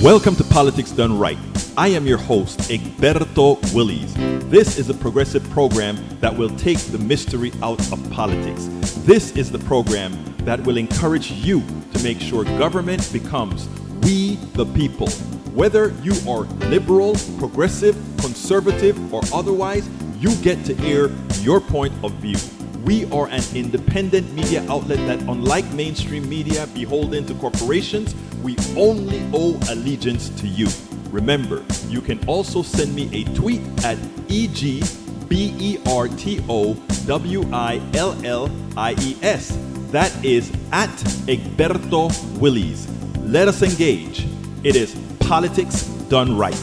Welcome to Politics Done Right. I am your host, Egberto Willies. This is a progressive program that will take the mystery out of politics. This is the program that will encourage you to make sure government becomes we the people. Whether you are liberal, progressive, conservative, or otherwise, you get to air your point of view. We are an independent media outlet that, unlike mainstream media beholden to corporations, we only owe allegiance to you. Remember, you can also send me a tweet at EGBERTOWILLIES. That is at Egberto Willies. Let us engage. It is Politics Done Right.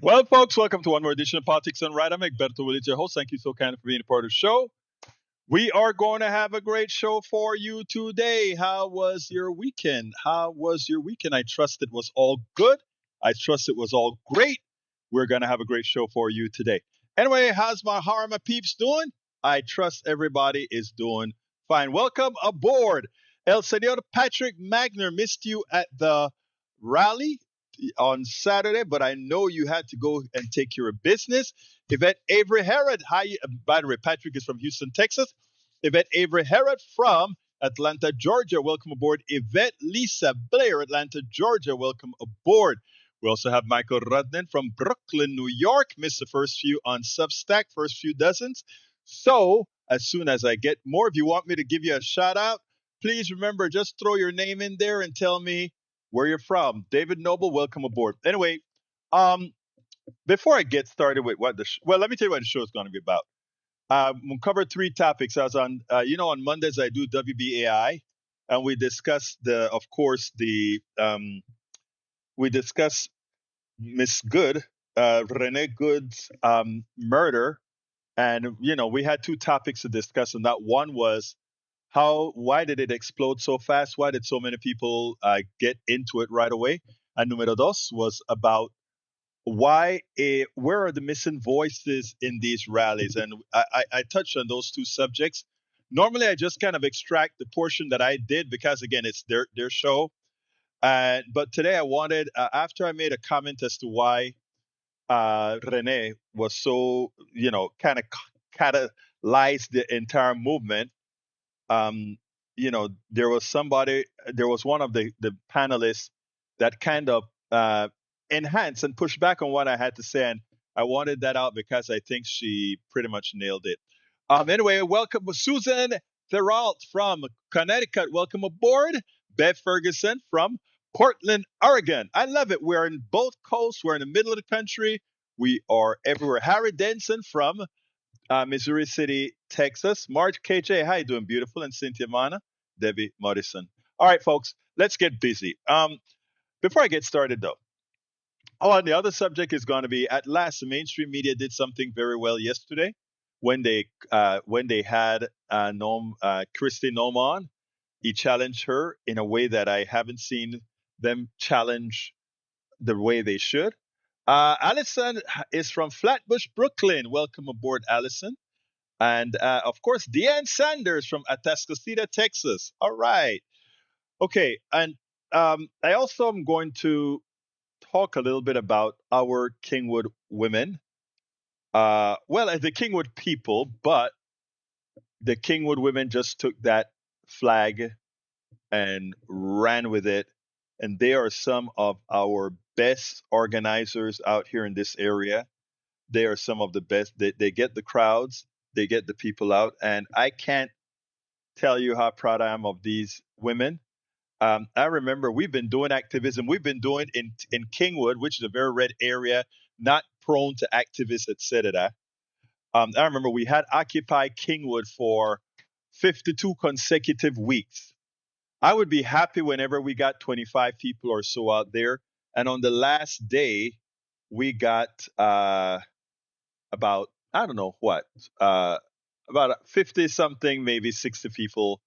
Well, folks, welcome to one more edition of Politics Done Right. I'm Egberto Willies, your host. Thank you so kindly for being a part of the show. We are going to have a great show for you today. How was your weekend? I trust it was all good. I trust it was all great. We're going to have a great show for you today. Anyway, how are my peeps doing? I trust everybody is doing fine. Welcome aboard. El Senor Patrick Magner missed you at the rally on Saturday, but I know you had to go and take care of business. Yvette Avery Herod, hi. By the way, Patrick is from Houston, Texas. Yvette Avery Herod from Atlanta, Georgia. Welcome aboard. Yvette Lisa Blair, Atlanta, Georgia. Welcome aboard. We also have Michael Rudnan from Brooklyn, New York. Missed the first few on Substack, first few dozens. So as soon as I get more, if you want me to give you a shout out, please remember, just throw your name in there and tell me where you're from. David Noble, welcome aboard. Anyway, before I get started with what let me tell you what the show is going to be about. We'll cover three topics. I was on, on Mondays I do WBAI, and we discuss we discuss Miss Good, Renee Good's murder, and we had two topics to discuss, and that one was why did it explode so fast? Why did so many people get into it right away? And numero dos was about where are the missing voices in these rallies? And I touched on those two subjects. Normally, I just kind of extract the portion that I did because, again, it's their show. But today I wanted, after I made a comment as to why Renee was so, kind of catalyzed the entire movement. There was one of the panelists that kind of enhance and push back on what I had to say, and I wanted that out because I think she pretty much nailed it. Anyway, welcome Susan Therault from Connecticut. Welcome aboard. Bev Ferguson from Portland, Oregon. I love it. We're in both coasts. We're in the middle of the country. We are everywhere. Harry Denson from Missouri City, Texas. Marge KJ, how you doing, beautiful? And Cynthia Mana, Debbie Morrison. All right, folks, let's get busy. Before I get started, though, and the other subject is going to be, at last, the mainstream media did something very well yesterday when they had Kristi Noem on. He challenged her in a way that I haven't seen them challenge the way they should. Allison is from Flatbush, Brooklyn. Welcome aboard, Allison. And of course, Deanne Sanders from Atascocita, Texas. All right. Okay. And I also am going to talk a little bit about our Kingwood women. The Kingwood people, but the Kingwood women just took that flag and ran with it. And they are some of our best organizers out here in this area. They are some of the best. They get the crowds, they get the people out. And I can't tell you how proud I am of these women. I remember we've been doing activism. We've been doing in Kingwood, which is a very red area, not prone to activists, etc. I remember we had Occupy Kingwood for 52 consecutive weeks. I would be happy whenever we got 25 people or so out there. And on the last day, we got about, I don't know what, about 50 something, maybe 60 people.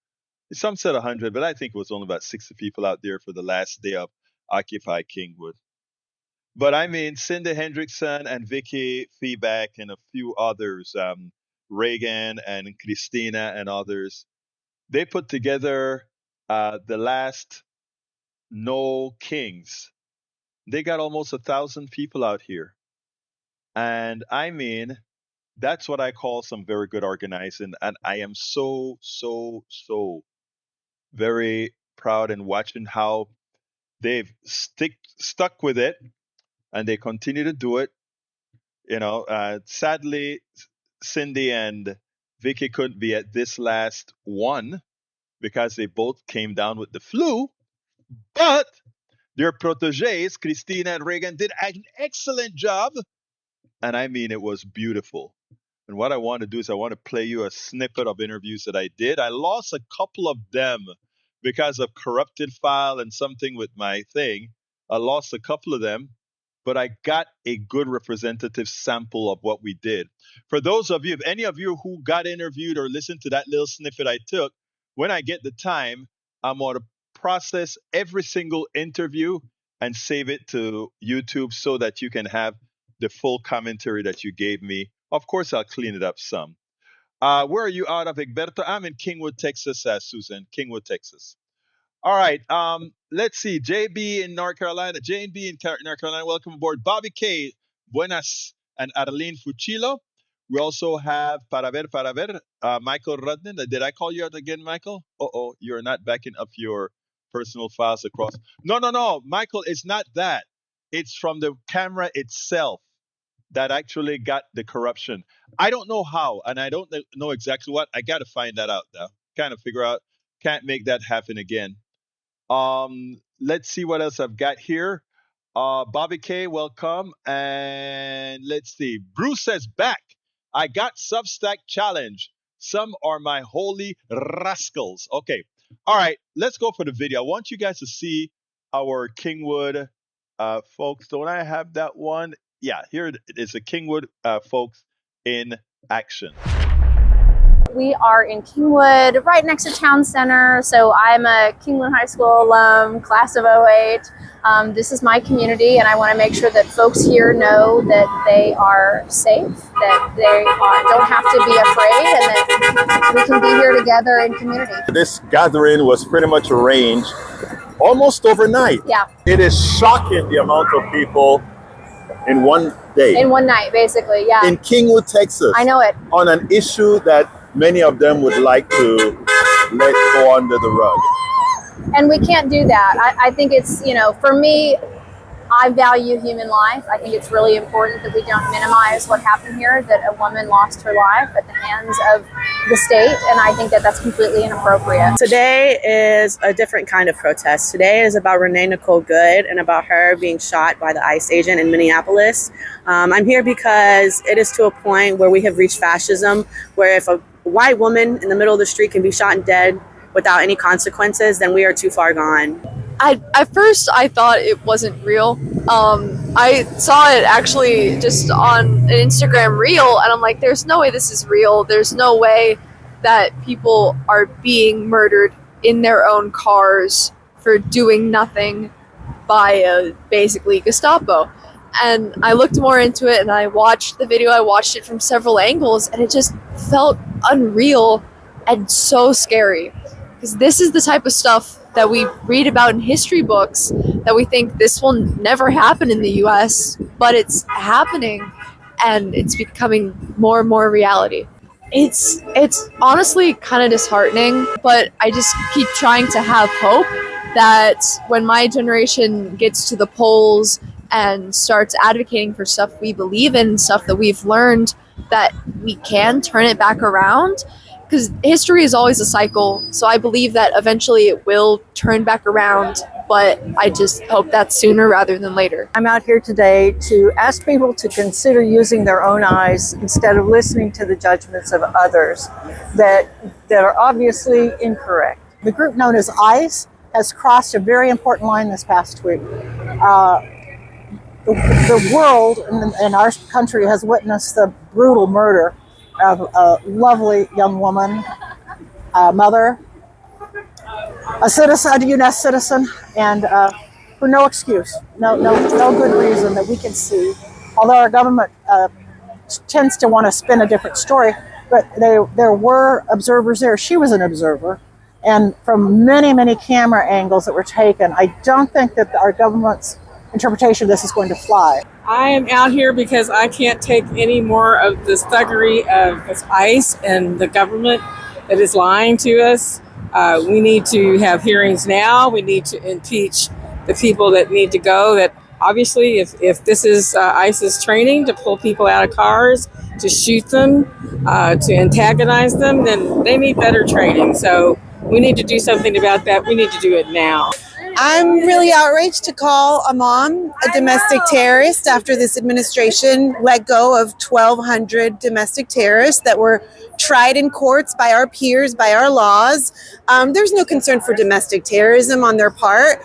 Some said 100, but I think it was only about 60 people out there for the last day of Occupy Kingwood. But I mean, Cindy Hendrickson and Vicky Feeback and a few others, Reagan and Christina and others, they put together the last No Kings, they got almost 1,000 people out here. And I mean, that's what I call some very good organizing. And I am so, so, so very proud and watching how they've stuck with it and they continue to do it. Sadly, Cindy and Vicky couldn't be at this last one because they both came down with the flu, but their proteges, Christina and Reagan, did an excellent job. And I mean, it was beautiful. And what I want to do is I want to play you a snippet of interviews that I did. I lost a couple of them because of corrupted file and something with my thing. I lost a couple of them, but I got a good representative sample of what we did. For those of you, if any of you who got interviewed or listened to that little snippet I took, when I get the time, I'm going to process every single interview and save it to YouTube so that you can have the full commentary that you gave me. Of course, I'll clean it up some. Where are you out of, Egberto? I'm in Kingwood, Texas, Susan. Kingwood, Texas. All right. Let's see. JB in North Carolina. Jane B in North Carolina. Welcome aboard. Bobby K. Buenas. And Arlene Fuchilo. We also have Para ver, Michael Rudnin. Did I call you out again, Michael? Uh-oh. You're not backing up your personal files across. No. Michael, it's not that. It's from the camera itself that actually got the corruption. I don't know how, and I don't know exactly what. I got to find that out now. Kind of figure out. Can't make that happen again. Let's see what else I've got here. Bobby K, welcome. And let's see. Bruce says back. I got Substack challenge. Some are my holy rascals. Okay. All right. Let's go for the video. I want you guys to see our Kingwood folks. Don't I have that one? Yeah, here it is. The Kingwood folks in action. We are in Kingwood, right next to Town Center. So I'm a Kingwood High School alum, class of 08. This is my community, and I want to make sure that folks here know that they are safe, that they don't have to be afraid, and that we can be here together in community. This gathering was pretty much arranged almost overnight. Yeah. It is shocking the amount of people in one day. In one night, basically, yeah. In Kingwood, Texas. I know it. On an issue that many of them would like to let go under the rug. And we can't do that. I think it's, for me, I value human life. I think it's really important that we don't minimize what happened here, that a woman lost her life at the hands of the state, and I think that that's completely inappropriate. Today is a different kind of protest. Today is about Renee Good and about her being shot by the ICE agent in Minneapolis. I'm here because it is to a point where we have reached fascism, where if a white woman in the middle of the street can be shot and dead without any consequences, then we are too far gone. At first I thought it wasn't real. I saw it actually just on an Instagram reel, and I'm like, there's no way this is real. There's no way that people are being murdered in their own cars for doing nothing by basically Gestapo. And I looked more into it, and I watched the video. I watched it from several angles, and it just felt unreal and so scary. Because this is the type of stuff that we read about in history books, that we think this will never happen in the US, but it's happening, and it's becoming more and more reality. It's honestly kind of disheartening, but I just keep trying to have hope that when my generation gets to the polls and starts advocating for stuff we believe in, stuff that we've learned, that we can turn it back around. Because history is always a cycle, so I believe that eventually it will turn back around, but I just hope that's sooner rather than later. I'm out here today to ask people to consider using their own eyes instead of listening to the judgments of others that are obviously incorrect. The group known as ICE has crossed a very important line this past week. The world and our country has witnessed the brutal murder of a lovely young woman, a mother, a citizen, a U.S. citizen, and for no excuse, no good reason that we can see. Although our government tends to want to spin a different story, but there were observers there. She was an observer, And from many, many camera angles that were taken, I don't think that our government's interpretation of this is going to fly. I am out here because I can't take any more of this thuggery of this ICE and the government that is lying to us. We need to have hearings now. We need to impeach the people that need to go. That obviously, if this is ICE's training to pull people out of cars, to shoot them, to antagonize them, then they need better training. So we need to do something about that. We need to do it now. I'm really outraged to call a mom a domestic terrorist after this administration let go of 1,200 domestic terrorists that were tried in courts by our peers, by our laws. There's no concern for domestic terrorism on their part.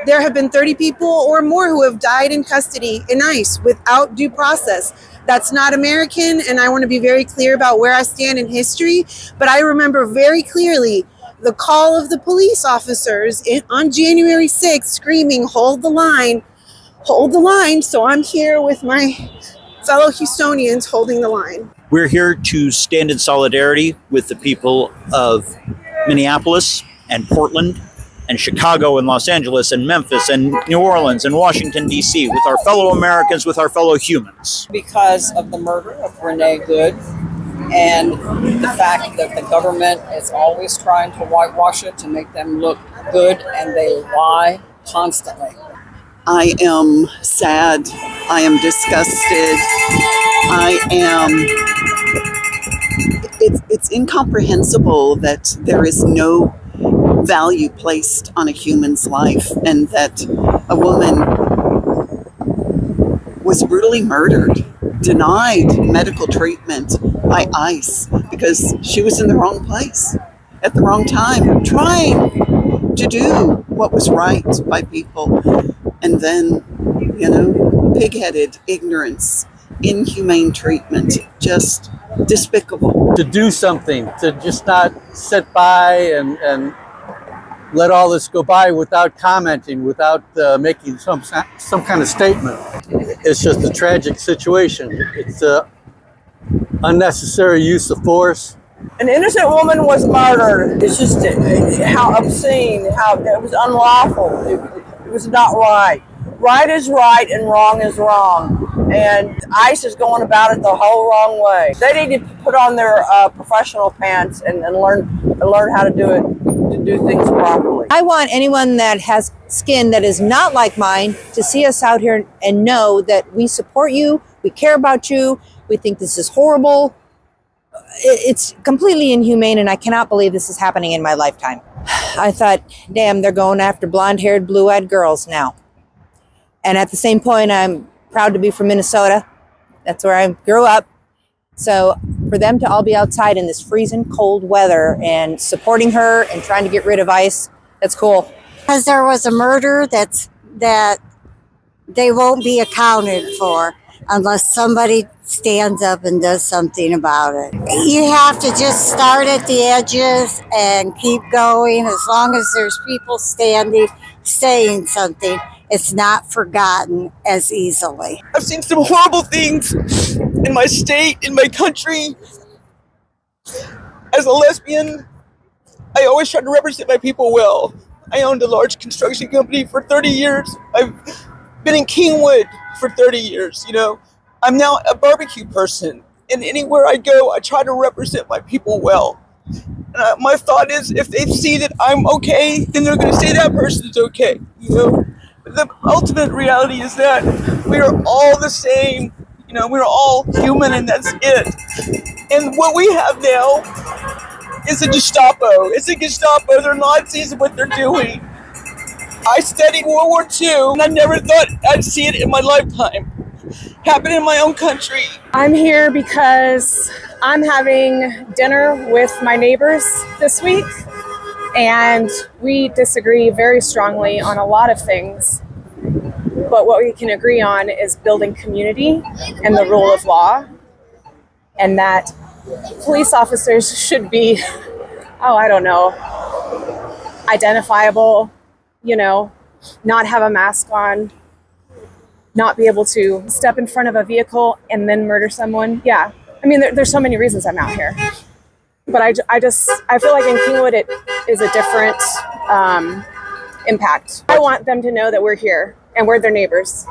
There have been 30 people or more who have died in custody in ICE without due process. That's not American, and I want to be very clear about where I stand in history. But I remember very clearly the call of the police officers on January 6th screaming, hold the line, hold the line. So I'm here with my fellow Houstonians holding the line. We're here to stand in solidarity with the people of Minneapolis and Portland and Chicago and Los Angeles and Memphis and New Orleans and Washington, D.C., with our fellow Americans, with our fellow humans. Because of the murder of Renee Good, and the fact that the government is always trying to whitewash it to make them look good, and they lie constantly. I am sad. I am disgusted. It's incomprehensible that there is no value placed on a human's life, and that a woman was brutally murdered, denied medical treatment by ICE because she was in the wrong place at the wrong time, trying to do what was right by people. And then, pig-headed ignorance, inhumane treatment, just despicable. To do something, to just not sit by and let all this go by without commenting, without making some kind of statement. It's just a tragic situation. It's unnecessary use of force. An innocent woman was murdered. It's just how obscene, how it was unlawful. It was not right. Right is right and wrong is wrong. And ICE is going about it the whole wrong way. They need to put on their professional pants and learn how to do it, to do things properly. I want anyone that has skin that is not like mine to see us out here and know that we support you, we care about you, we think this is horrible. It's completely inhumane, and I cannot believe this is happening in my lifetime. I thought, damn, they're going after blonde-haired, blue-eyed girls now. And at the same point, I'm proud to be from Minnesota. That's where I grew up. So for them to all be outside in this freezing cold weather and supporting her and trying to get rid of ICE, that's cool. Because there was a murder that they won't be accounted for unless somebody stands up and does something about it. You have to just start at the edges and keep going. As long as there's people standing, saying something, it's not forgotten as easily. I've seen some horrible things in my state, in my country. As a lesbian, I always try to represent my people well. I owned a large construction company for 30 years. I've been in Kingwood for 30 years, I'm now a barbecue person. And anywhere I go, I try to represent my people well. My thought is, if they see that I'm okay, then they're going to say that person's okay, But the ultimate reality is that we are all the same, we're all human, and that's it. And what we have now is a Gestapo. It's a Gestapo. They're Nazis what they're doing. I studied World War II, and I never thought I'd see it in my lifetime happen in my own country. I'm here because I'm having dinner with my neighbors this week, and we disagree very strongly on a lot of things. But what we can agree on is building community and the rule of law, and that police officers should be, identifiable, not have a mask on, not be able to step in front of a vehicle and then murder someone. Yeah. I mean, there's so many reasons I'm out here. but I feel like in Kingwood it is a different impact. I want them to know that we're here and we're their neighbors.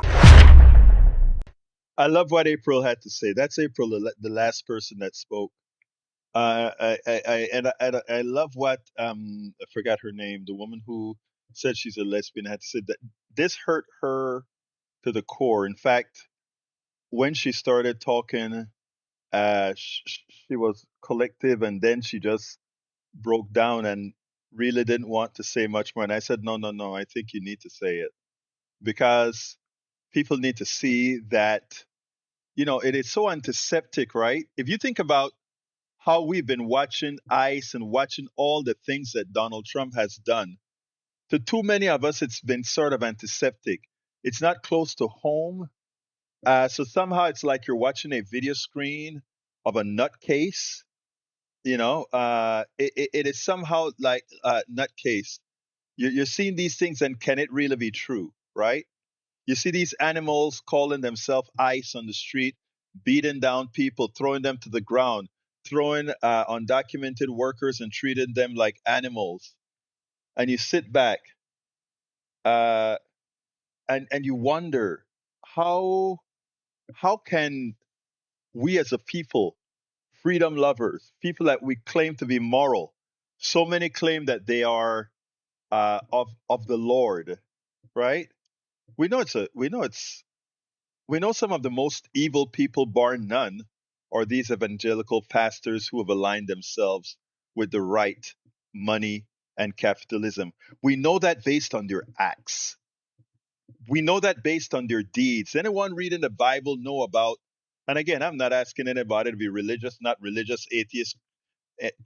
I love what April had to say. That's April, the last person that spoke. I love what I forgot her name. The woman who said she's a lesbian had to say that this hurt her to the core. In fact, when she started talking, she was collective, and then she just broke down and really didn't want to say much more. And I said, no, no, no. I think you need to say it because people need to see that it is so antiseptic, right? If you think about how we've been watching ICE and watching all the things that Donald Trump has done. To too many of us, it's been sort of antiseptic. It's not close to home. So somehow it's like you're watching a video screen of a nutcase. It is somehow like a nutcase. You're seeing these things, and can it really be true, right? You see these animals calling themselves ICE on the street, beating down people, throwing them to the ground, throwing undocumented workers and treating them like animals. And you sit back uh, and you wonder how how can we as a people, freedom lovers, people that we claim to be moral, so many claim that they are of the Lord, right? We know some of the most evil people, bar none, are these evangelical pastors who have aligned themselves with the right, money, and capitalism. We know that based on their acts. We know that based on their deeds. Anyone reading the Bible know about, and again, I'm not asking anybody to be religious, not religious, atheist,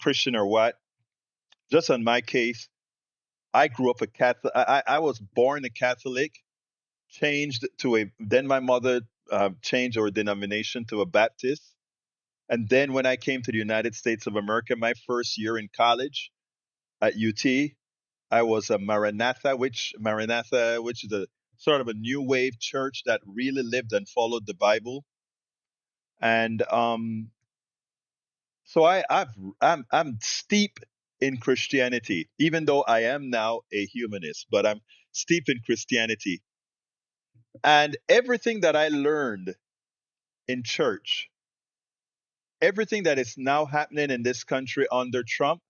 Christian, or what. Just on my case, I grew up a Catholic. I was born a Catholic, changed to then my mother changed our denomination to a Baptist. And then when I came to the United States of America, my first year in college at UT, I was a which is a sort of a new wave church that really lived and followed the Bible. And so I'm steep in Christianity, even though I am now a humanist, but I'm steep in Christianity. And everything that I learned in church, everything that is now happening in this country under Trump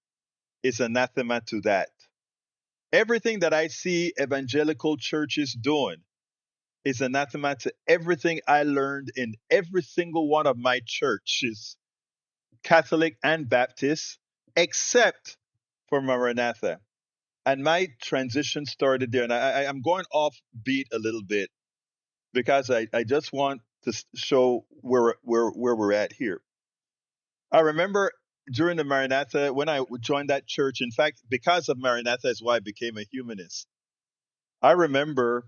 is anathema to that. Everything that I see evangelical churches doing is anathema to everything I learned in every single one of my churches, Catholic and Baptist, except for Maranatha. And my transition started there. And I'm going off beat a little bit because I just want to show where we're at here. I remember during the Maranatha, when I joined that church, in fact, because of Maranatha is why I became a humanist. I remember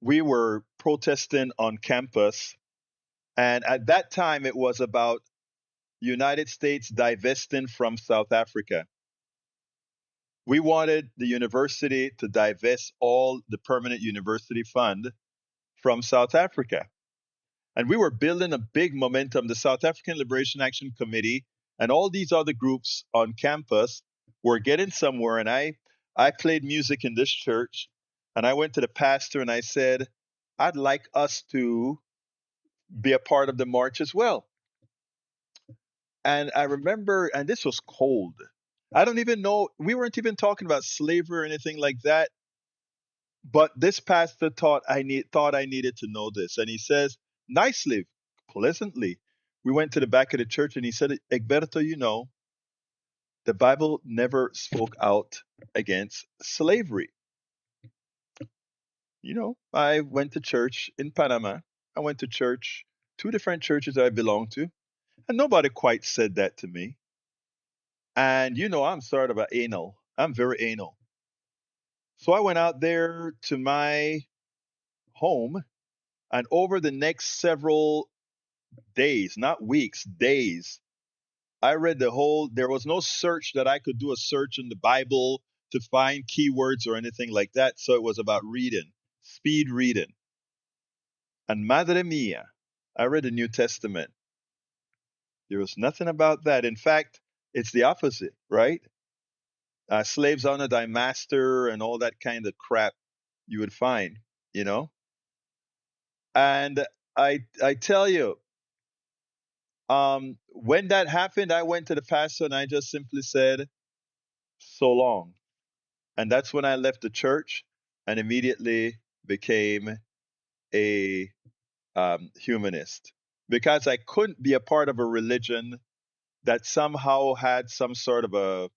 we were protesting on campus, and at that time it was about United States divesting from South Africa. We wanted the university to divest all the permanent university fund from South Africa. And we were building a big momentum. The South African Liberation Action Committee and all these other groups on campus were getting somewhere. And I played music in this church, and I went to the pastor and I said, I'd like us to be a part of the march as well. And I remember, and this was cold. I don't even know, we weren't even talking about slavery or anything like that. But this pastor thought I needed to know this. And he says, nicely, pleasantly, we went to the back of the church and he said, Egberto, the Bible never spoke out against slavery. I went to church in Panama. I went to church, 2 different churches I belong to, and nobody quite said that to me. And I'm sort of anal. I'm very anal. So I went out there to my home, and over the next several days, not weeks, days, I read there was no search that I could do a search in the Bible to find keywords or anything like that. So it was about reading, speed reading. And Madre Mia, I read the New Testament. There was nothing about that. In fact, It's the opposite, right? Slaves honor thy master and all that kind of crap you would find, you know? And I tell you, when that happened, I went to the pastor and I just simply said, so long. And that's when I left the church and immediately became a humanist because I couldn't be a part of a religion that somehow had some sort of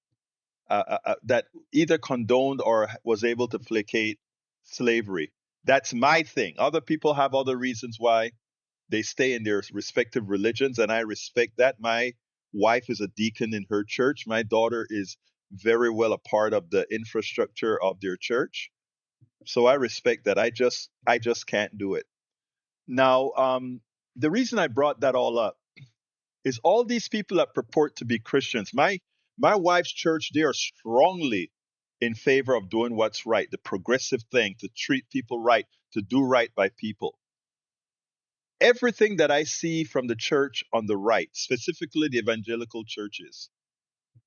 that either condoned or was able to placate slavery. That's my thing. Other people have other reasons why they stay in their respective religions, and I respect that. My wife is a deacon in her church. My daughter is very well a part of the infrastructure of their church. So I respect that. I just can't do it. Now, the reason I brought that all up is all these people that purport to be Christians. My wife's church, they are strongly in favor of doing what's right, the progressive thing, to treat people right, to do right by people. Everything that I see from the church on the right, specifically the evangelical churches,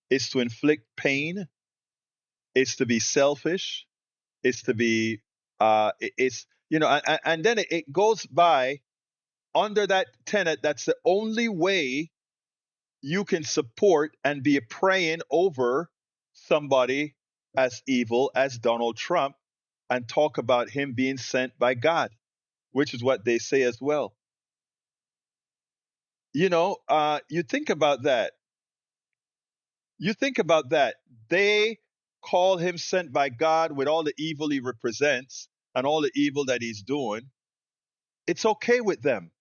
is to inflict pain, is to be selfish, is to be it's and then it goes by under that tenet. That's the only way you can support and be praying over somebody as evil as Donald Trump and talk about him being sent by God, which is what they say as well. You think about that. You think about that. They call him sent by God with all the evil he represents and all the evil that he's doing. It's okay with them.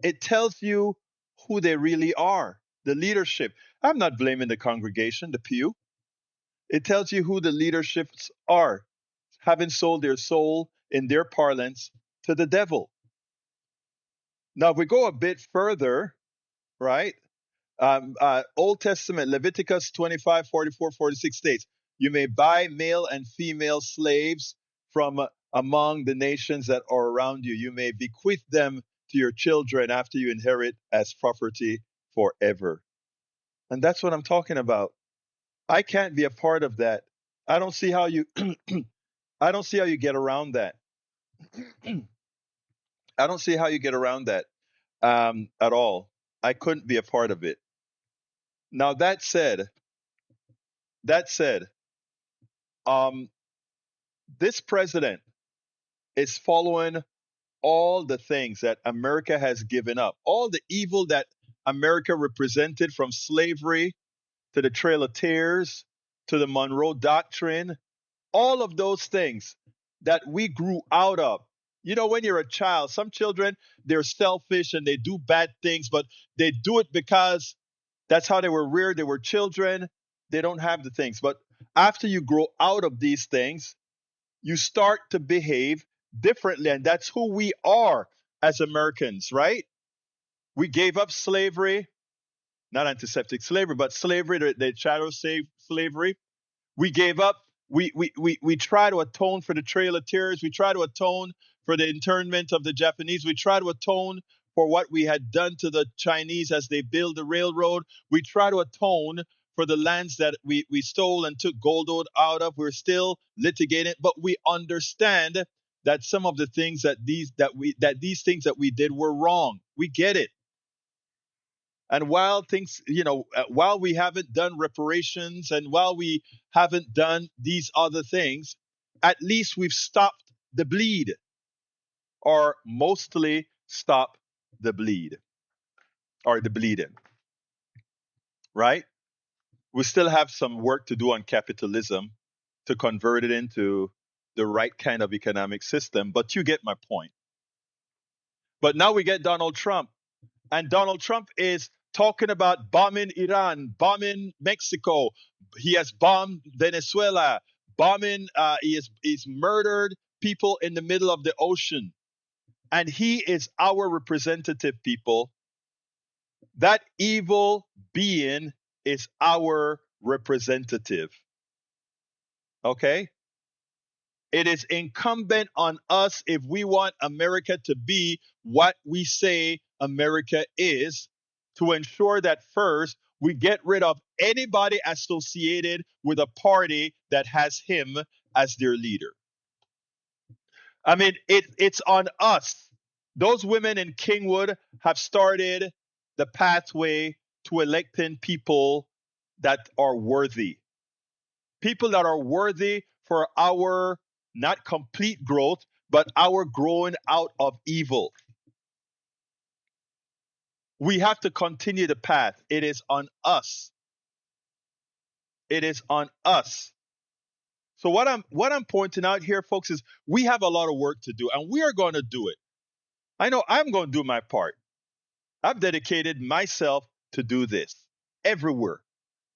It tells you who they really are, the leadership. I'm not blaming the congregation, the pew. It tells you who the leaderships are, having sold their soul in their parlance to the devil. Now, if we go a bit further, right? Old Testament, Leviticus 25, 44, 46 states, you may buy male and female slaves from among the nations that are around you. You may bequeath them to your children after you inherit as property forever. And that's what I'm talking about. I can't be a part of that. I don't see how you I don't see how you get around that. I don't see how you get around that at all. I couldn't be a part of it. Now that said, um, this president is following all the things that America has given up, all the evil that America represented, from slavery to the Trail of Tears to the Monroe Doctrine, all of those things that we grew out of. When you're a child, some children, they're selfish and they do bad things, but they do it because that's how they were reared. They were children. They don't have the things. But after you grow out of these things, you start to behave differently. And that's who we are as Americans, right? We gave up slavery, not antiseptic slavery, but slavery, the shadow slavery. We gave up. We try to atone for the Trail of Tears. We try to atone for the internment of the Japanese. We try to atone for what we had done to the Chinese as they build the railroad. We try to atone for the lands that we stole and took gold out of. We're still litigating, but we understand that some of the things that these things that we did were wrong. We get it. And while we haven't done reparations and while we haven't done these other things, at least we've stopped the bleed, or mostly stopped the bleed, or the bleeding, right? We still have some work to do on capitalism to convert it into the right kind of economic system, but you get my point. But now we get Donald Trump. And Donald Trump is talking about bombing Iran, bombing Mexico. He has bombed Venezuela, he's murdered people in the middle of the ocean. And he is our representative, people. That evil being is our representative. Okay? It is incumbent on us, if we want America to be what we say America is, to ensure that first we get rid of anybody associated with a party that has him as their leader. I mean, it's on us. Those women in Kingwood have started the pathway to electing people that are worthy. People that are worthy for our not complete growth, but our growing out of evil. We have to continue the path. It is on us. It is on us. So what I'm pointing out here, folks, is we have a lot of work to do, and we are going to do it. I know I'm going to do my part. I've dedicated myself to do this everywhere,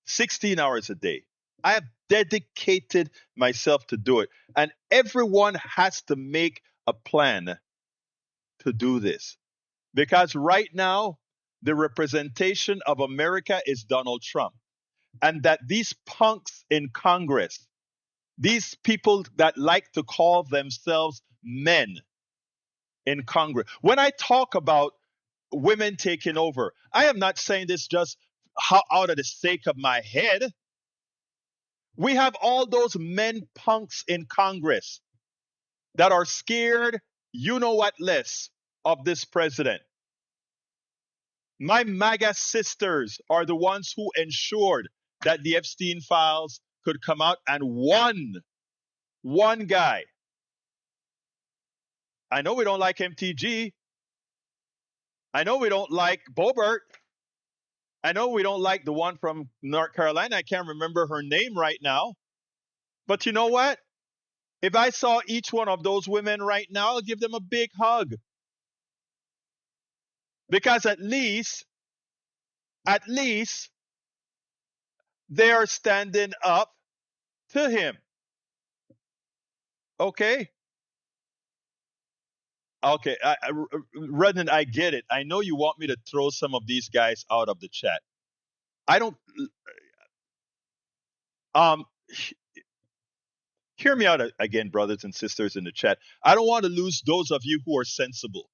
16 hours a day. I have dedicated myself to do it. And everyone has to make a plan to do this. Because right now, the representation of America is Donald Trump. And that these punks in Congress, these people that like to call themselves men in Congress, when I talk about women taking over, I am not saying this just out of the sake of my head. We have all those men punks in Congress that are scared, you know what less, of this president. My MAGA sisters are the ones who ensured that the Epstein files could come out, and one guy. I know we don't like MTG. I know we don't like Bobert. I know we don't like the one from North Carolina. I can't remember her name right now. But you know what? If I saw each one of those women right now, I'll give them a big hug. Because at least they're standing up to him. Okay? Okay, Redden, I get it. I know you want me to throw some of these guys out of the chat. I don't. Hear me out again, brothers and sisters in the chat. I don't want to lose those of you who are sensible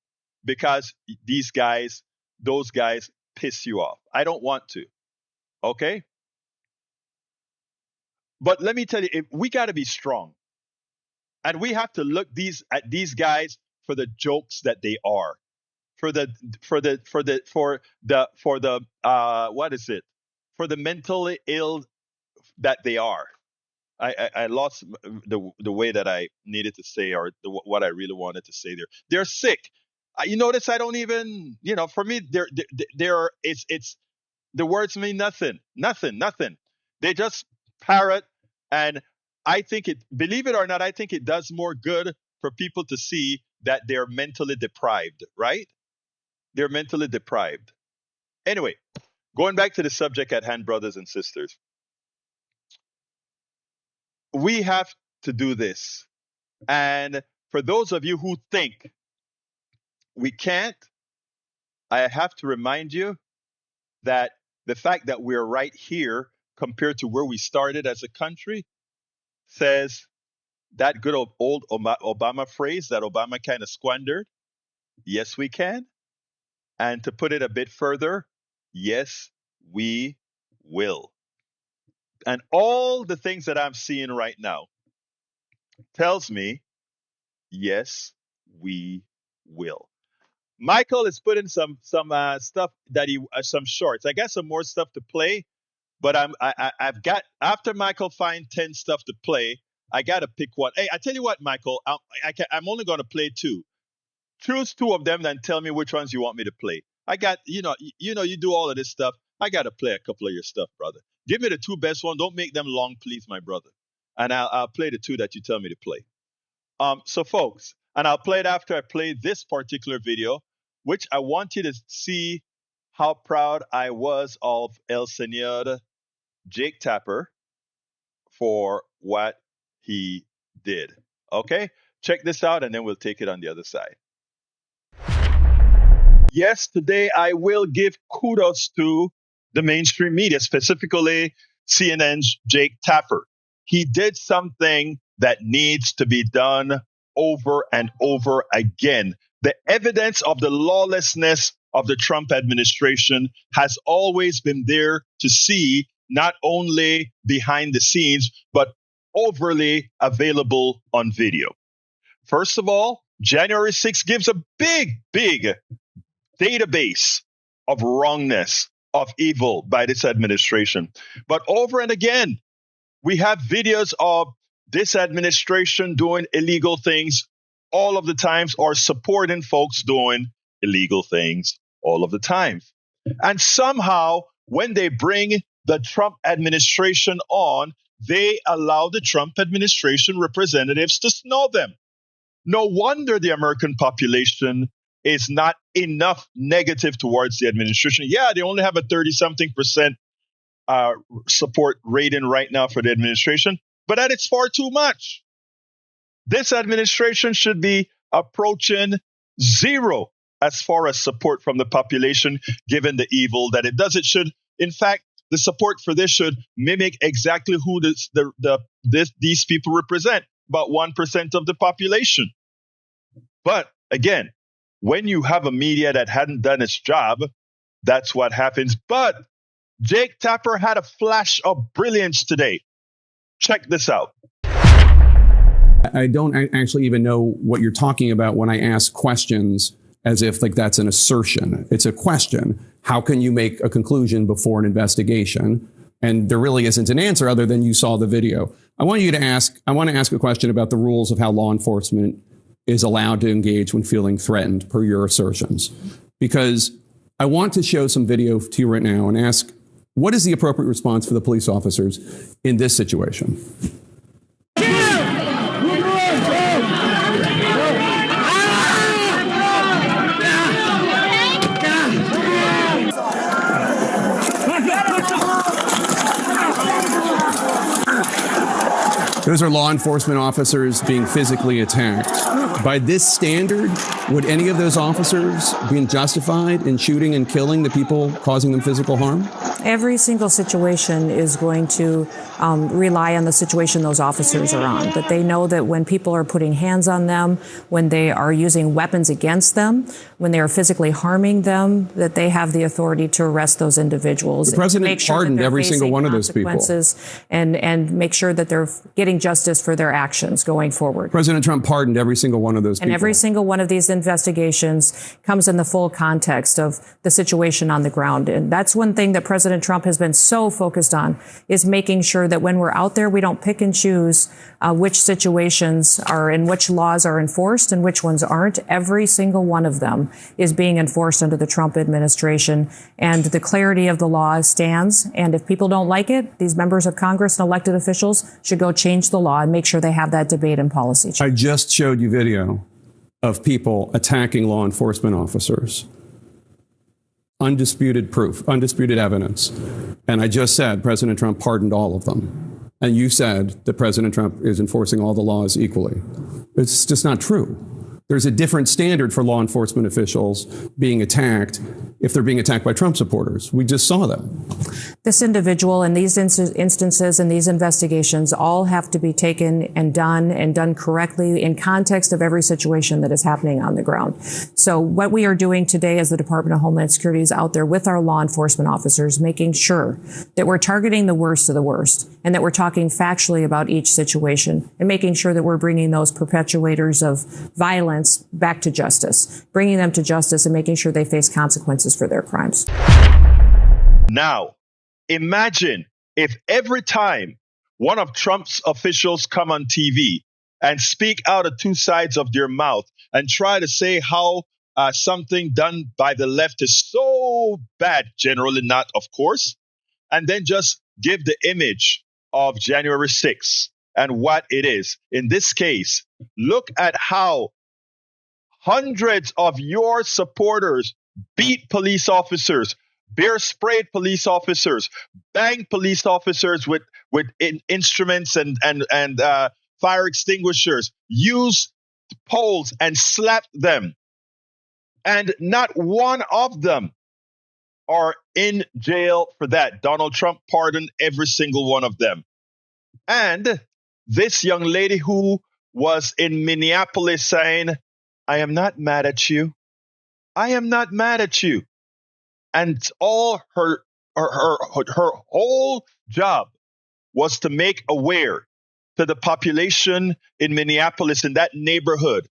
because those guys piss you off. I don't want to. Okay? But let me tell you, we got to be strong. And we have to look at these guys for the jokes that they are. For the what is it? For the mentally ill that they are. I lost the way that I needed to say or what I really wanted to say there. They're sick. You notice I don't even, for me, it's the words mean nothing. They just parrot, and I think believe it or not, I think it does more good for people to see that they're mentally deprived, right? They're mentally deprived. Anyway, going back to the subject at hand, brothers and sisters. We have to do this. And for those of you who think we can't, I have to remind you that the fact that we're right here compared to where we started as a country says that good old Obama phrase that Obama kind of squandered. Yes, we can. And to put it a bit further, yes, we will. And all the things that I'm seeing right now tells me, yes, we will. Michael is putting some stuff that some shorts. I got some more stuff to play, but I've got, after Michael finds 10 stuff to play, I got to pick one. Hey, I tell you what, Michael, I'm only going to play two. Choose two of them, then tell me which ones you want me to play. I got, you do all of this stuff. I got to play a couple of your stuff, brother. Give me the two best ones. Don't make them long, please, my brother. And I'll play the two that you tell me to play. So, folks, and I'll play it after I play this particular video, which I want you to see how proud I was of El Señor Jake Tapper for what he did. Okay? Check this out, and then we'll take it on the other side. Yes, today I will give kudos to the mainstream media, specifically CNN's Jake Tapper. He did something that needs to be done over and over again. The evidence of the lawlessness of the Trump administration has always been there to see, not only behind the scenes, but overly available on video. First of all, January 6th gives a big database of wrongness, of evil by this administration. But over and again, we have videos of this administration doing illegal things all of the times, or supporting folks doing illegal things all of the time. And somehow, when they bring the Trump administration on, they allow the Trump administration representatives to snow them. No wonder the American population is not enough negative towards the administration. Yeah, they only have a 30-something% support rating right now for the administration, but that is far too much. This administration should be approaching zero as far as support from the population, given the evil that it does. It should, in fact, the support for this should mimic exactly who these people represent, about 1% of the population. But again, when you have a media that hadn't done its job, that's what happens. But Jake Tapper had a flash of brilliance today. Check this out. I don't actually even know what you're talking about when I ask questions as if like that's an assertion. It's a question. How can you make a conclusion before an investigation? And there really isn't an answer other than you saw the video. I want to ask a question about the rules of how law enforcement is allowed to engage when feeling threatened, per your assertions. Because I want to show some video to you right now and ask, what is the appropriate response for the police officers in this situation? Those are law enforcement officers being physically attacked. By this standard, would any of those officers be justified in shooting and killing the people causing them physical harm? Every single situation is going to rely on the situation those officers are on. But they know that when people are putting hands on them, when they are using weapons against them, when they are physically harming them, that they have the authority to arrest those individuals. The president pardoned every single one of those people. And make sure that they're getting justice for their actions going forward. President Trump pardoned every single one of those people. And every single one of these investigations comes in the full context of the situation on the ground. And that's one thing that President Trump has been so focused on, is making sure that when we're out there, we don't pick and choose which situations are and which laws are enforced and which ones aren't. Every single one of them is being enforced under the Trump administration. And the clarity of the law stands. And if people don't like it, these members of Congress and elected officials should go change the law and make sure they have that debate and policy change. I just showed you video of people attacking law enforcement officers. Undisputed proof, undisputed evidence. And I just said President Trump pardoned all of them. And you said that President Trump is enforcing all the laws equally. It's just not true. There's a different standard for law enforcement officials being attacked if they're being attacked by Trump supporters. We just saw that. This individual and these instances and these investigations all have to be taken and done correctly in context of every situation that is happening on the ground. So what we are doing today as the Department of Homeland Security is out there with our law enforcement officers, making sure that we're targeting the worst of the worst and that we're talking factually about each situation and making sure that we're bringing those perpetuators of violence back to justice, bringing them to justice and making sure they face consequences for their crimes. Now, imagine if every time one of Trump's officials come on TV and speak out of two sides of their mouth and try to say how something done by the left is so bad, generally not, of course, and then just give the image of January 6th and what it is. In this case, look at how hundreds of your supporters beat police officers, bear sprayed police officers, banged police officers with instruments and fire extinguishers, used poles and slapped them. And not one of them are in jail for that. Donald Trump pardoned every single one of them. And this young lady who was in Minneapolis saying, I am not mad at you. I am not mad at you. And all her whole job was to make aware to the population in Minneapolis, in that neighborhood,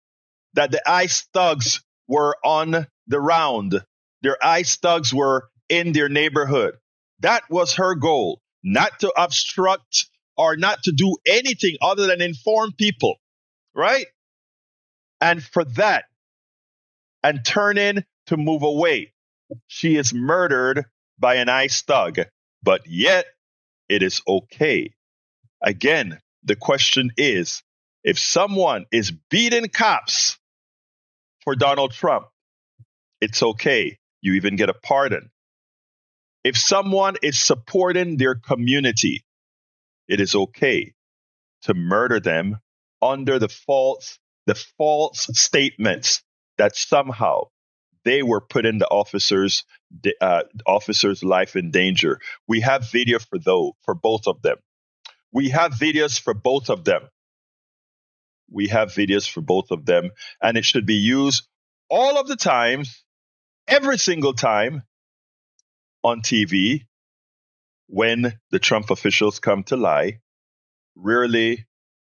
that the ICE thugs were on the round. Their ICE thugs were in their neighborhood. That was her goal, not to obstruct or not to do anything other than inform people, right? And for that, and turning to move away, she is murdered by an ICE thug, but yet it is okay. Again, the question is, if someone is beating cops for Donald Trump, it's okay. You even get a pardon. If someone is supporting their community, it is okay to murder them under the false statements that somehow they were putting the officer's life in danger. We have video for both of them. We have videos for both of them. We have videos for both of them, and it should be used all of the times, every single time on TV when the Trump officials come to lie. Rarely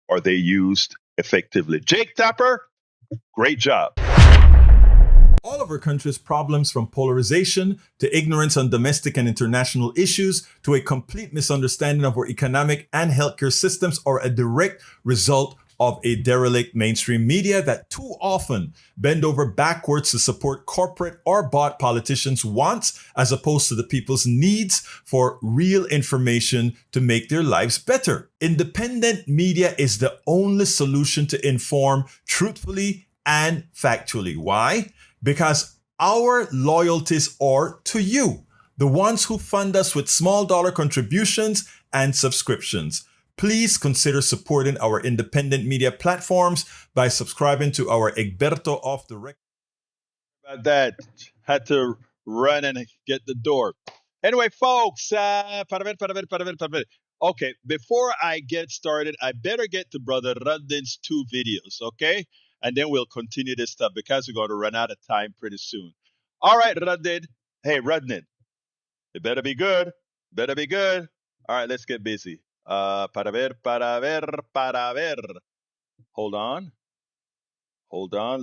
are they used effectively. Jake Tapper, great job. All of our country's problems, from polarization to ignorance on domestic and international issues to a complete misunderstanding of our economic and healthcare systems, are a direct result of a derelict mainstream media that too often bend over backwards to support corporate or bought politicians' wants as opposed to the people's needs for real information to make their lives better. Independent media is the only solution to inform truthfully and factually. Why? Because our loyalties are to you, the ones who fund us with small dollar contributions and subscriptions. Please consider supporting our independent media platforms by subscribing to our Egberto Off the Record. About that, had to run and get the door. Anyway, folks, okay, before I get started, I better get to Brother Rudden's 2 videos, okay? And then we'll continue this stuff because we're going to run out of time pretty soon. All right, Rudden. Hey, Rudden, it better be good. Better be good. All right, let's get busy. Para ver. Hold on.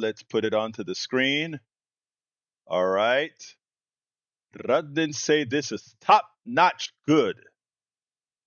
Let's put it onto the screen. All right. Rudden say this is top-notch good.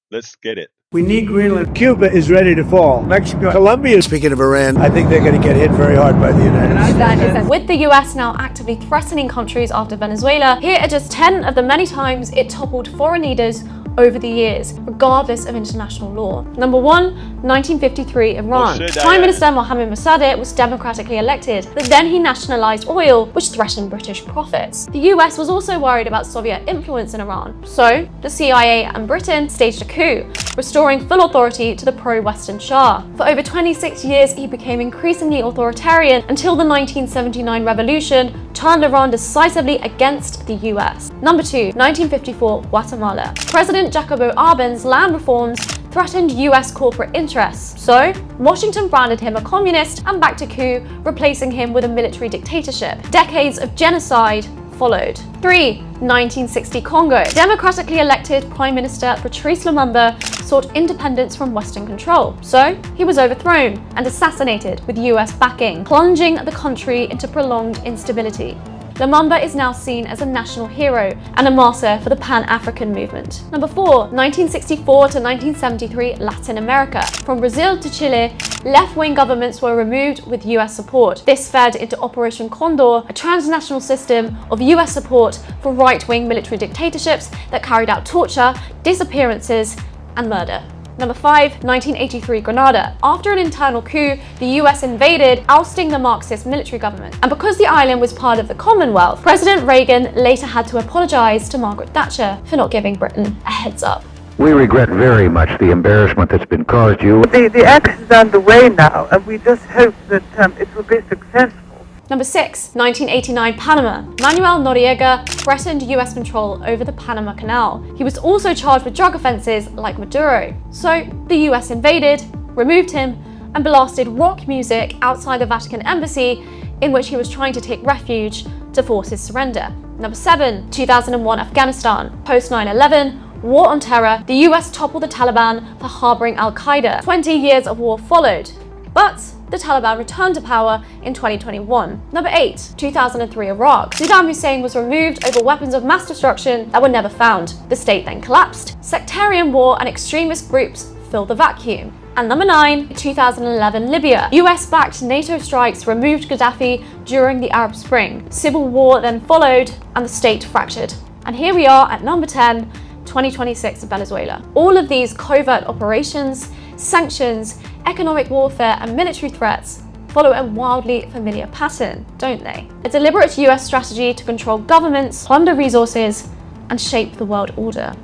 Let's get it. We need Greenland. Cuba is ready to fall. Mexico, Colombia. Speaking of Iran, I think they're going to get hit very hard by the United States. With the US now actively threatening countries after Venezuela, here are just 10 of the many times it toppled foreign leaders over the years, regardless of international law. Number 1, 1953, Iran. Prime Minister Mohammad Mossadegh was democratically elected, but then he nationalized oil, which threatened British profits. The US was also worried about Soviet influence in Iran, so the CIA and Britain staged a coup, restoring full authority to the pro-Western Shah. For over 26 years, he became increasingly authoritarian until the 1979 revolution turned Iran decisively against the US. Number 2, 1954, Guatemala. President Jacobo Arbenz land reforms threatened US corporate interests, so Washington branded him a communist and backed a coup, replacing him with a military dictatorship. Decades of genocide followed. 3, 1960, Congo. Democratically elected Prime Minister Patrice Lumumba sought independence from Western control, so he was overthrown and assassinated with US backing, plunging the country into prolonged instability. Lumumba is now seen as a national hero and a martyr for the Pan-African movement. Number 4, 1964 to 1973, Latin America. From Brazil to Chile, left-wing governments were removed with US support. This fed into Operation Condor, a transnational system of US support for right-wing military dictatorships that carried out torture, disappearances, and murder. Number 5, 1983, Grenada. After an internal coup, the US invaded, ousting the Marxist military government. And because the island was part of the Commonwealth, President Reagan later had to apologize to Margaret Thatcher for not giving Britain a heads up. We regret very much the embarrassment that's been caused you. The action is underway now, and we just hope that it will be successful. Number 6, 1989, Panama. Manuel Noriega threatened US control over the Panama Canal. He was also charged with drug offenses like Maduro. So the US invaded, removed him, and blasted rock music outside the Vatican embassy, in which he was trying to take refuge to force his surrender. Number 7, 2001 Afghanistan. Post 9/11, war on terror, the US toppled the Taliban for harboring Al-Qaeda. 20 years of war followed, but the Taliban returned to power in 2021. Number 8, 2003 Iraq. Saddam Hussein was removed over weapons of mass destruction that were never found. The state then collapsed. Sectarian war and extremist groups filled the vacuum. And number 9, 2011 Libya. US-backed NATO strikes removed Gaddafi during the Arab Spring. Civil war then followed and the state fractured. And here we are at number 10, 2026 Venezuela. All of these covert operations, sanctions, economic warfare and military threats follow a wildly familiar pattern, don't they? A deliberate US strategy to control governments, plunder resources, and shape the world order.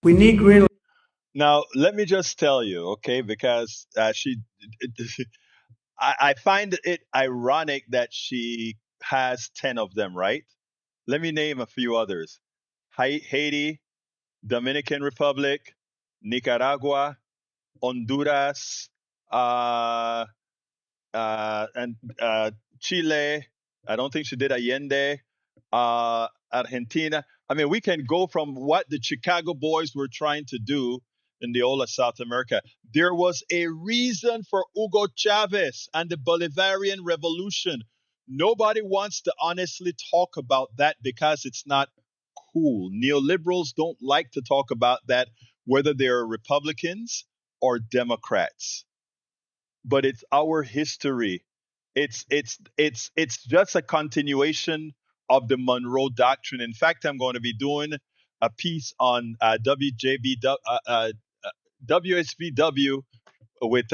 We need green. Now, let me just tell you, okay, because I find it ironic that she has 10 of them, right? Let me name a few others. Haiti, Dominican Republic, Nicaragua, Honduras, and Chile. I don't think she did Allende, Argentina. I mean, we can go from what the Chicago boys were trying to do in the whole of South America. There was a reason for Hugo Chavez and the Bolivarian Revolution. Nobody wants to honestly talk about that because it's not cool. Neoliberals don't like to talk about that, whether they're Republicans or Democrats. But it's our history. It's just a continuation of the Monroe Doctrine. In fact, I'm going to be doing a piece on WSVW with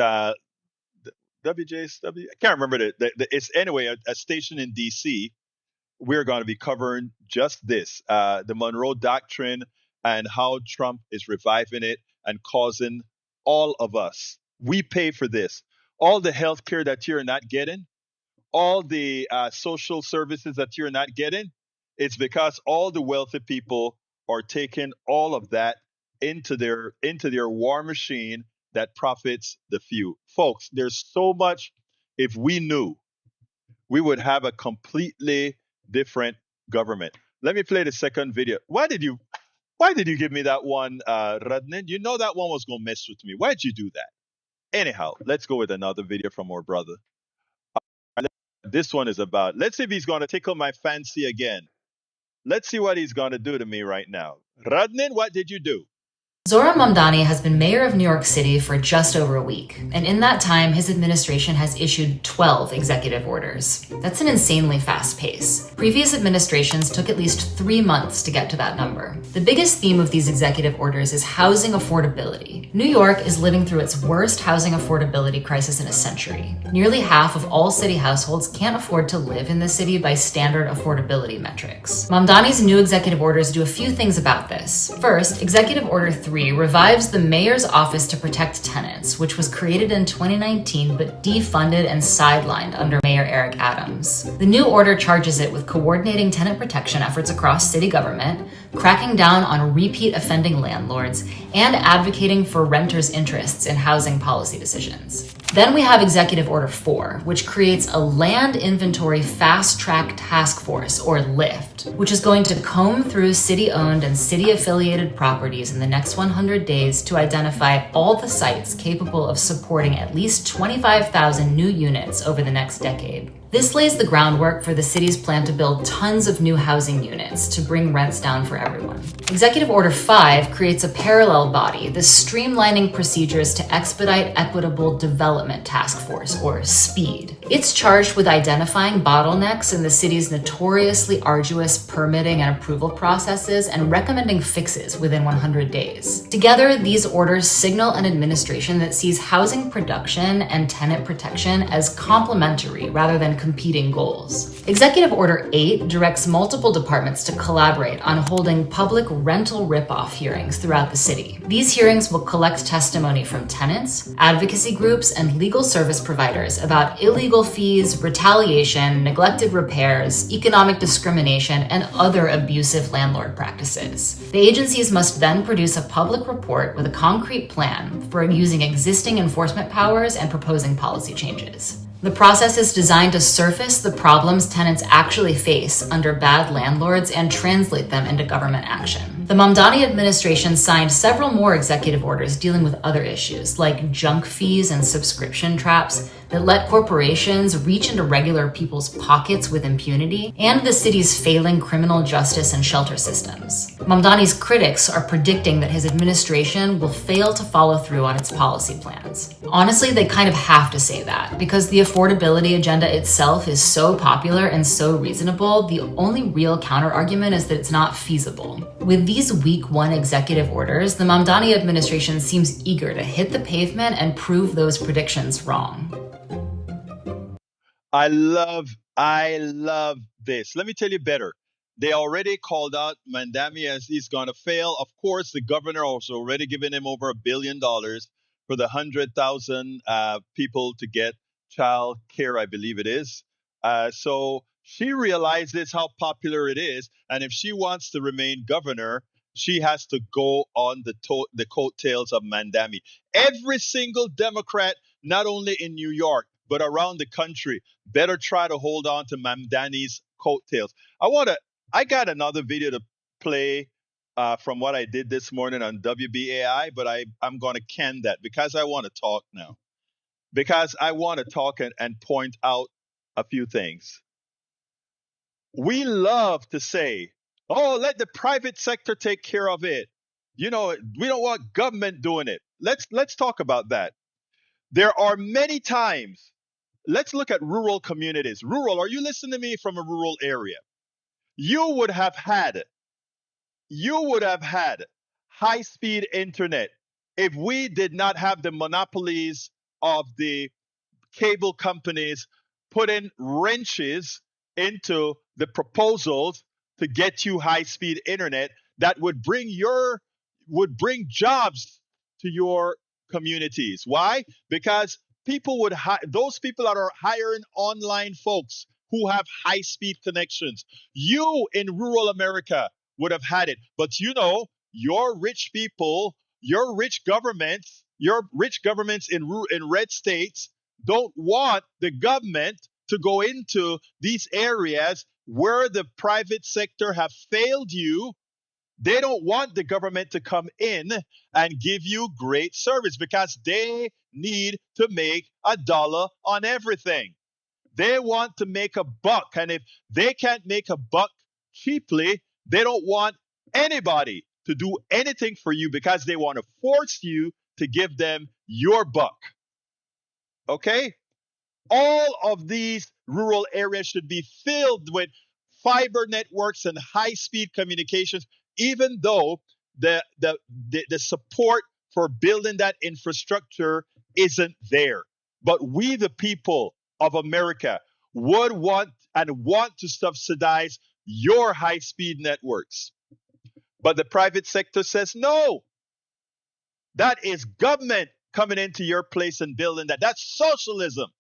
WJSW. I can't remember it's anyway a station in DC. We're going to be covering just this, the Monroe Doctrine and how Trump is reviving it and causing all of us. We pay for this. All the health care that you're not getting, all the social services that you're not getting, it's because all the wealthy people are taking all of that into their war machine that profits the few. Folks, there's so much. If we knew, we would have a completely different government. Let me play the second video. Why did you give me that one, Radnin? You know that one was going to mess with me. Why'd you do that? Anyhow, let's go with another video from our brother. This one is about, let's see if he's going to tickle my fancy again. Let's see what he's going to do to me right now. Radnin, what did you do? Zohran Mamdani has been mayor of New York City for just over a week, and in that time, his administration has issued 12 executive orders. That's an insanely fast pace. Previous administrations took at least 3 months to get to that number. The biggest theme of these executive orders is housing affordability. New York is living through its worst housing affordability crisis in a century. Nearly half of all city households can't afford to live in the city by standard affordability metrics. Mamdani's new executive orders do a few things about this. First, Executive Order 3 revives the mayor's office to protect tenants, which was created in 2019 but defunded and sidelined under Mayor Eric Adams. The new order charges it with coordinating tenant protection efforts across city government, cracking down on repeat offending landlords, and advocating for renters' interests in housing policy decisions. Then we have Executive Order 4, which creates a Land Inventory Fast Track Task Force, or LIFT, which is going to comb through city-owned and city-affiliated properties in the next 100 days to identify all the sites capable of supporting at least 25,000 new units over the next decade. This lays the groundwork for the city's plan to build tons of new housing units to bring rents down for everyone. Executive Order 5 creates a parallel body, the Streamlining Procedures to Expedite Equitable Development Task Force, or SPEED. It's charged with identifying bottlenecks in the city's notoriously arduous permitting and approval processes and recommending fixes within 100 days. Together, these orders signal an administration that sees housing production and tenant protection as complementary rather than competing goals. Executive Order 8 directs multiple departments to collaborate on holding public rental rip-off hearings throughout the city. These hearings will collect testimony from tenants, advocacy groups, and legal service providers about illegal fees, retaliation, neglected repairs, economic discrimination, and other abusive landlord practices. The agencies must then produce a public report with a concrete plan for using existing enforcement powers and proposing policy changes. The process is designed to surface the problems tenants actually face under bad landlords and translate them into government action. The Mamdani administration signed several more executive orders dealing with other issues, like junk fees and subscription traps that let corporations reach into regular people's pockets with impunity, and the city's failing criminal justice and shelter systems. Mamdani's critics are predicting that his administration will fail to follow through on its policy plans. Honestly, they kind of have to say that, because the affordability agenda itself is so popular and so reasonable, the only real counter-argument is that it's not feasible. With these week one executive orders, the Mamdani administration seems eager to hit the pavement and prove those predictions wrong. I love this. Let me tell you better. They already called out Mamdani as he's going to fail. Of course, the governor also already given him over $1 billion for the 100,000 people to get child care, I believe it is. So she realizes how popular it is. And if she wants to remain governor, she has to go on the coattails of Mamdani. Every single Democrat, not only in New York, but around the country, better try to hold on to Mamdani's coattails. I got another video to play from what I did this morning on WBAI, but I'm going to can that because I want to talk now. Because I want to talk and point out a few things. We love to say, oh, let the private sector take care of it. You know, we don't want government doing it. Let's talk about that. There are many times. Let's look at rural communities. Rural, are you listening to me from a rural area? You would have had high-speed internet if we did not have the monopolies of the cable companies putting wrenches into the proposals to get you high-speed internet that would bring jobs to your communities. Why? Because those people that are hiring online folks who have high-speed connections. You in rural America would have had it. But you know, your rich people, your rich governments in red states don't want the government to go into these areas where the private sector have failed you. They don't want the government to come in and give you great service because they need to make a dollar on everything. They want to make a buck. And if they can't make a buck cheaply, they don't want anybody to do anything for you because they want to force you to give them your buck. Okay? All of these rural areas should be filled with fiber networks and high-speed communications, even though the support for building that infrastructure isn't there. But we, the people of America, would want to subsidize your high-speed networks. But the private sector says, no, that is government coming into your place and building that. That's socialism.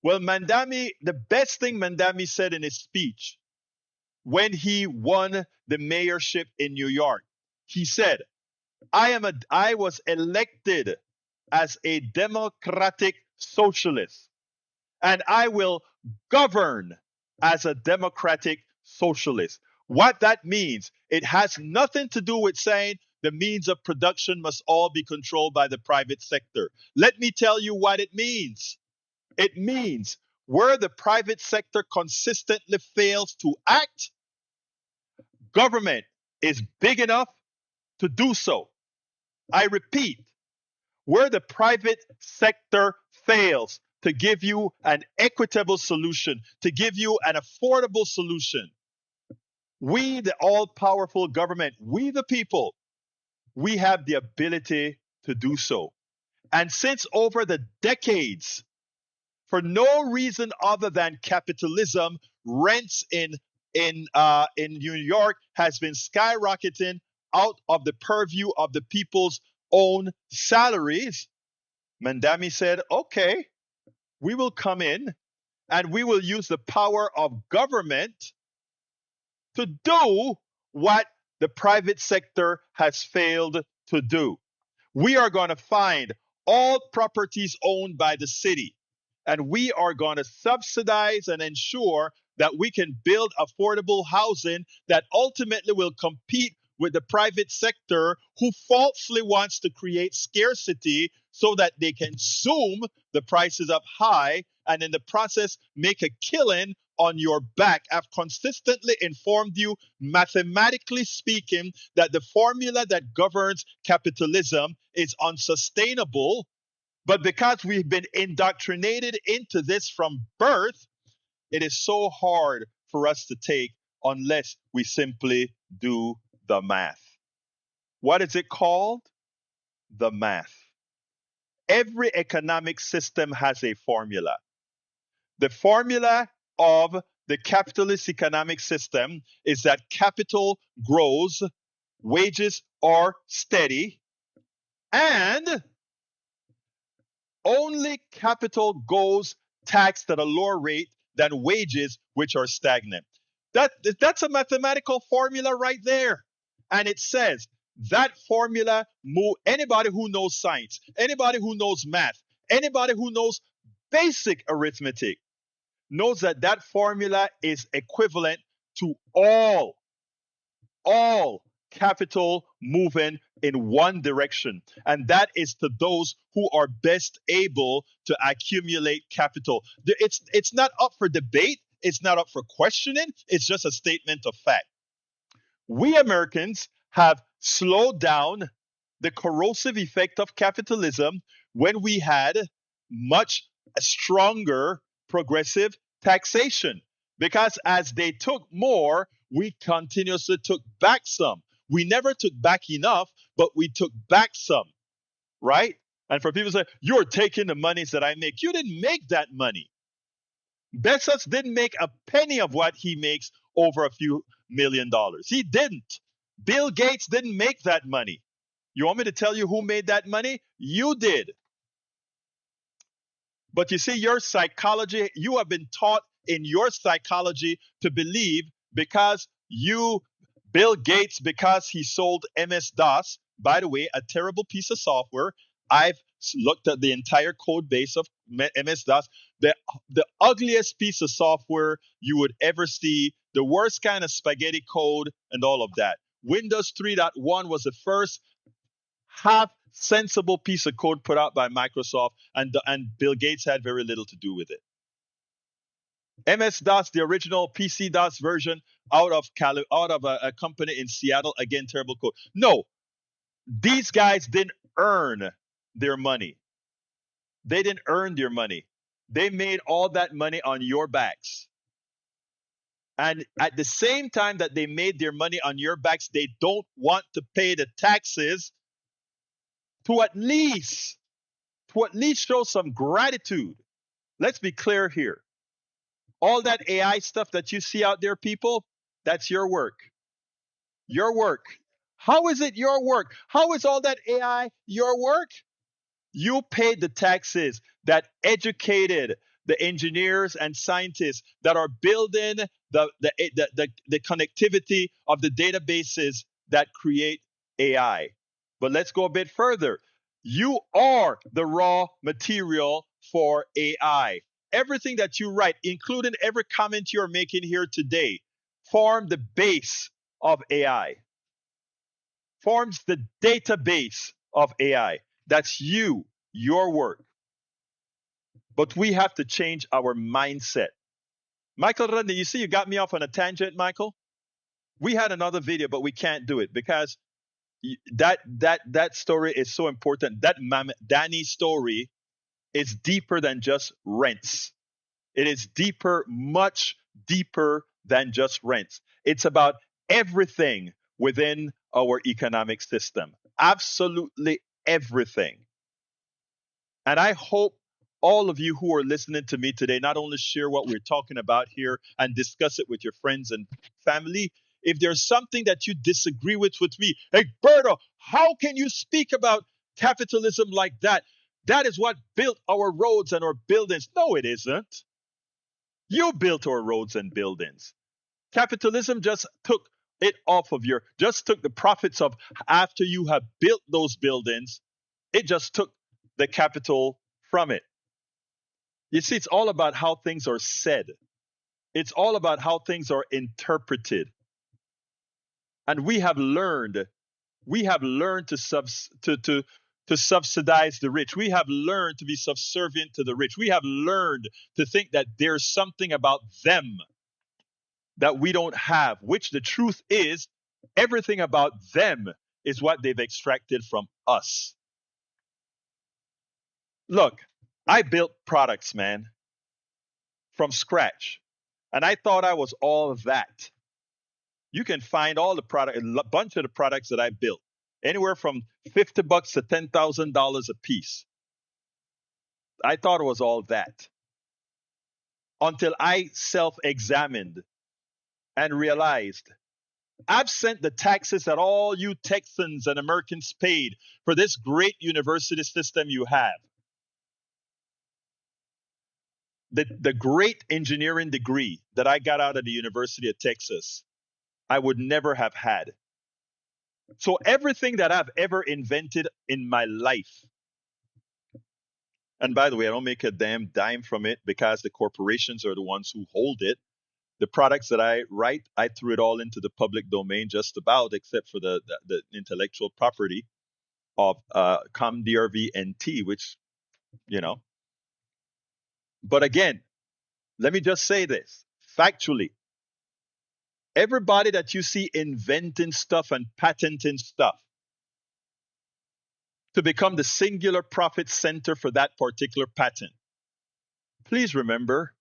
Well, the best thing Mamdani said in his speech when he won the mayorship in New York, he said, I was elected as a democratic socialist, and I will govern as a democratic socialist. What that means, it has nothing to do with saying the means of production must all be controlled by the private sector. Let me tell you what it means. It means where the private sector consistently fails to act, government is big enough to do so. I repeat, where the private sector fails to give you an equitable solution, to give you an affordable solution, we, the all-powerful government, we the people, we have the ability to do so. And since over the decades, for no reason other than capitalism, rents in New York has been skyrocketing out of the purview of the people's own salaries. Mamdani said, okay, we will come in and we will use the power of government to do what the private sector has failed to do. We are going to find all properties owned by the city. And we are going to subsidize and ensure that we can build affordable housing that ultimately will compete with the private sector, who falsely wants to create scarcity so that they can zoom the prices up high and in the process make a killing on your back. I've consistently informed you, mathematically speaking, that the formula that governs capitalism is unsustainable. But because we've been indoctrinated into this from birth, it is so hard for us to take unless we simply do the math. What is it called? The math. Every economic system has a formula. The formula of the capitalist economic system is that capital grows, wages are steady, and only capital goes taxed at a lower rate than wages, which are stagnant. That's a mathematical formula right there. And it says that formula, anybody who knows science, anybody who knows math, anybody who knows basic arithmetic knows that that formula is equivalent to all capital moving in one direction, and that is to those who are best able to accumulate capital. It's not up for debate, it's not up for questioning, it's just a statement of fact. We Americans have slowed down the corrosive effect of capitalism when we had much stronger progressive taxation, because as they took more, we continuously took back some. We never took back enough, but we took back some, right? And for people to say, you're taking the monies that I make. You didn't make that money. Bezos didn't make a penny of what he makes over a few $1 million. He didn't. Bill Gates didn't make that money. You want me to tell you who made that money? You did. But you see, your psychology, you have been taught in your psychology to believe because Bill Gates, because he sold MS-DOS, by the way, a terrible piece of software. I've looked at the entire code base of MS-DOS, the ugliest piece of software you would ever see, the worst kind of spaghetti code and all of that. Windows 3.1 was the first half sensible piece of code put out by Microsoft, and Bill Gates had very little to do with it. MS-DOS, the original PC-DOS version, out of a company in Seattle, again, terrible code. No, these guys didn't earn their money. They didn't earn their money. They made all that money on your backs. And at the same time that they made their money on your backs, they don't want to pay the taxes to at least show some gratitude. Let's be clear here. All that AI stuff that you see out there, people, that's your work. Your work. How is it your work? How is all that AI your work? You paid the taxes that educated the engineers and scientists that are building the connectivity of the databases that create AI. But let's go a bit further. You are the raw material for AI. Everything that you write, including every comment you're making here today, form the base of AI. Forms the database of AI. That's you, your work. But we have to change our mindset. Michael Rodney, you see you got me off on a tangent, Michael? We had another video, but we can't do it because that story is so important. That Danny story is deeper than just rents. It is deeper, much deeper than just rents. It's about everything within our economic system. Absolutely everything. And I hope all of you who are listening to me today not only share what we're talking about here and discuss it with your friends and family. If there's something that you disagree with me, hey, Berto, how can you speak about capitalism like that? That is what built our roads and our buildings. No, it isn't. You built our roads and buildings. Capitalism just took it off of just took the profits of after you have built those buildings. It just took the capital from it. You see, it's all about how things are said. It's all about how things are interpreted. And we have learned to subsidize the rich. We have learned to be subservient to the rich. We have learned to think that there's something about them that we don't have, which the truth is, everything about them is what they've extracted from us. Look, I built products, man, from scratch. And I thought I was all that. You can find all the product, a bunch of the products that I built, anywhere from $50 to $10,000 a piece. I thought it was all that. Until I self-examined and realized, absent the taxes that all you Texans and Americans paid for this great university system you have, the great engineering degree that I got out of the University of Texas, I would never have had. So everything that I've ever invented in my life, and by the way, I don't make a damn dime from it because the corporations are the ones who hold it. The products that I write, I threw it all into the public domain just about, except for the intellectual property of ComDRV NT, which, you know. But again, let me just say this factually. Everybody that you see inventing stuff and patenting stuff to become the singular profit center for that particular patent, please remember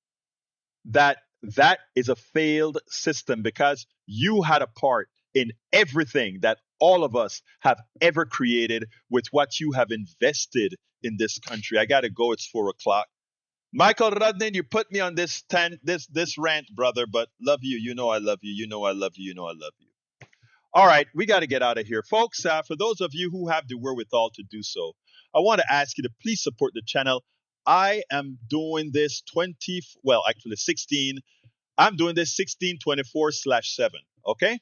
that that is a failed system because you had a part in everything that all of us have ever created with what you have invested in this country. I got to go. It's 4:00. Michael Rudnin, you put me on this rant, brother, but love you. You know I love you. You know I love you. You know I love you. All right, we got to get out of here. Folks, for those of you who have the wherewithal to do so, I want to ask you to please support the channel. I am doing this 16. I'm doing this 1624/7, okay?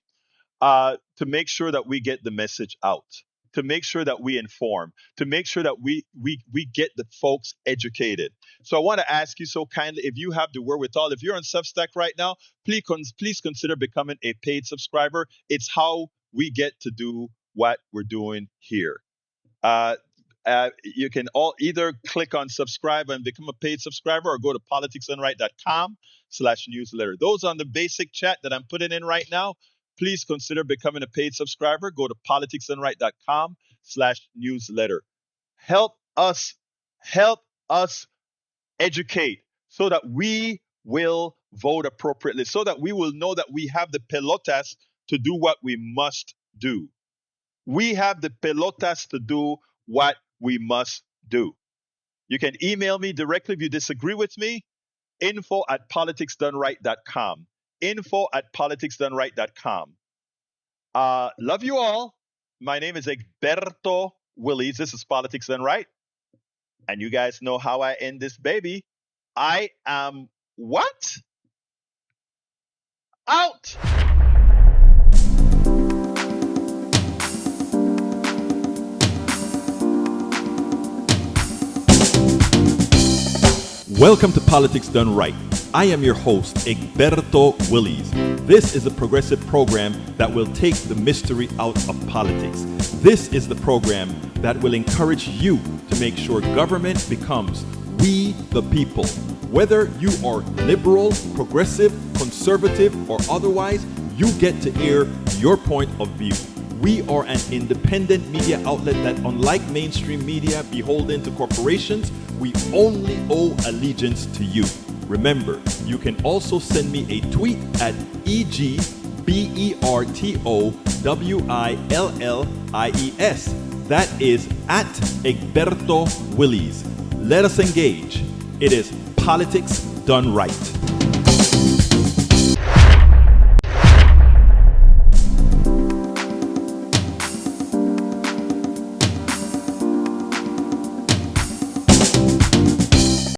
To make sure that we get the message out, to make sure that we inform, to make sure that we get the folks educated. So I want to ask you so kindly, if you have the wherewithal, if you're on Substack right now, please consider becoming a paid subscriber. It's how we get to do what we're doing here. You can all either click on subscribe and become a paid subscriber or go to politicsdoneright.com/newsletter. Those on the basic chat that I'm putting in right now, please consider becoming a paid subscriber. Go to politicsdoneright.com/newsletter. Help us educate so that we will vote appropriately, so that we will know that we have the pelotas to do what we must do. We have the pelotas to do what we must do. You can email me directly if you disagree with me. info@politicsdoneright.com. info@politicsdoneright.com. Love you all. My name is Egberto Willies. This is Politics Done Right. And you guys know how I end this baby. I am what? Out! Welcome to Politics Done Right. I am your host, Egberto Willies. This is a progressive program that will take the mystery out of politics. This is the program that will encourage you to make sure government becomes we the people. Whether you are liberal, progressive, conservative, or otherwise, you get to air your point of view. We are an independent media outlet that, unlike mainstream media beholden to corporations, we only owe allegiance to you. Remember, you can also send me a tweet at EGBERTOWILLIES. That is at Egberto Willies. Let us engage. It is Politics Done Right.